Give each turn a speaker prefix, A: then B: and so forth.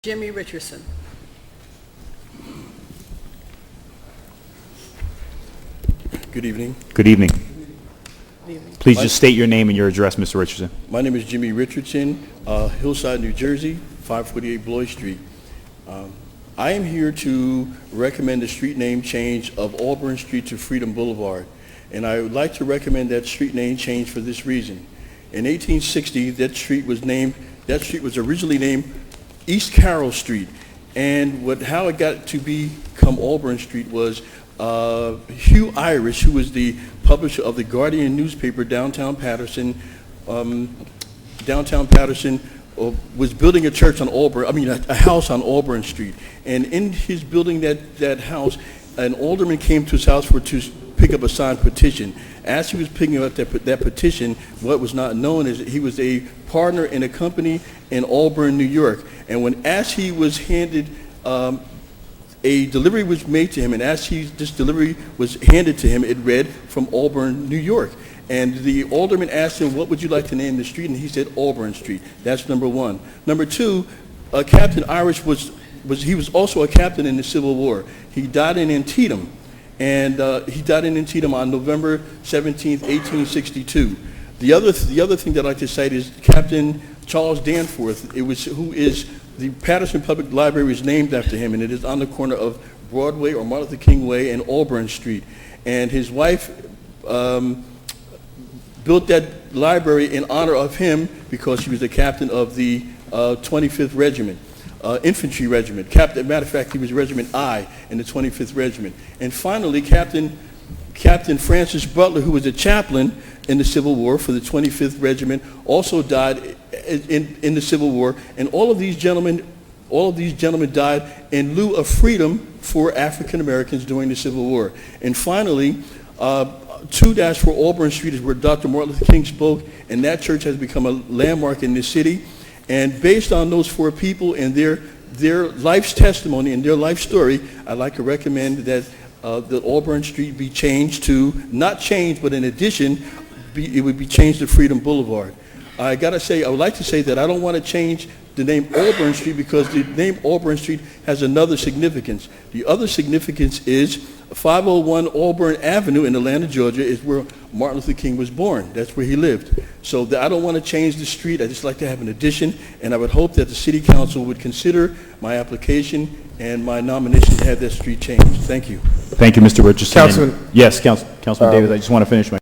A: Jimmy Richardson.
B: Good evening.
C: Good evening.
A: Good evening.
C: Please just state your name and your address, Mr. Richardson.
B: My name is Jimmy Richardson, Hillside, New Jersey, 548 Bloy Street. I am here to recommend the street name change of Auburn Street to Freedom Boulevard. And I would like to recommend that street name change for this reason. In 1860, that street was originally named East Carroll Street. And how it got to become Auburn Street was Hugh Irish, who was the publisher of the Guardian newspaper downtown Paterson, was building a church on a house on Auburn Street. And in his building that house, an alderman came to his house to pick up a signed petition. As he was picking up that petition, what was not known is that he was a partner in a company in Auburn, New York. And as he was handed, a delivery was made to him, and this delivery was handed to him, it read from Auburn, New York. And the alderman asked him, what would you like to name the street? And he said Auburn Street. That's number one. Number two, Captain Irish was also a captain in the Civil War. He died in Antietam, and he died in Antietam on November 17th, 1862. The other thing that I'd like to cite is Captain Charles Danforth, who is the Paterson Public Library is named after him, and it is on the corner of Broadway or Martin Luther King Way and Auburn Street. And his wife built that library in honor of him because she was the captain of the 25th Regiment, Infantry Regiment. Matter of fact, he was Regiment I in the 25th Regiment. And finally, Captain Francis Butler, who was a chaplain in the Civil War for the 25th Regiment, also died in the Civil War. And all of these gentlemen died in lieu of freedom for African Americans during the Civil War. And finally, 2-4 Auburn Street is where Dr. Martin Luther King spoke, and that church has become a landmark in this city. And based on those four people and their life's testimony and their life story, I'd like to recommend that Auburn Street be changed to, not changed, but in addition, it would be changed to Freedom Boulevard. I would like to say that I don't want to change the name Auburn Street because the name Auburn Street has another significance. The other significance is 501 Auburn Avenue in Atlanta, Georgia is where Martin Luther King was born. That's where he lived. So I don't want to change the street. I just like to have an addition, and I would hope that the City Council would consider my application and my nomination to have that street changed. Thank you.
C: Thank you, Mr. Richardson.
D: Councilman-
C: Yes, Councilman Davis, I just want to finish my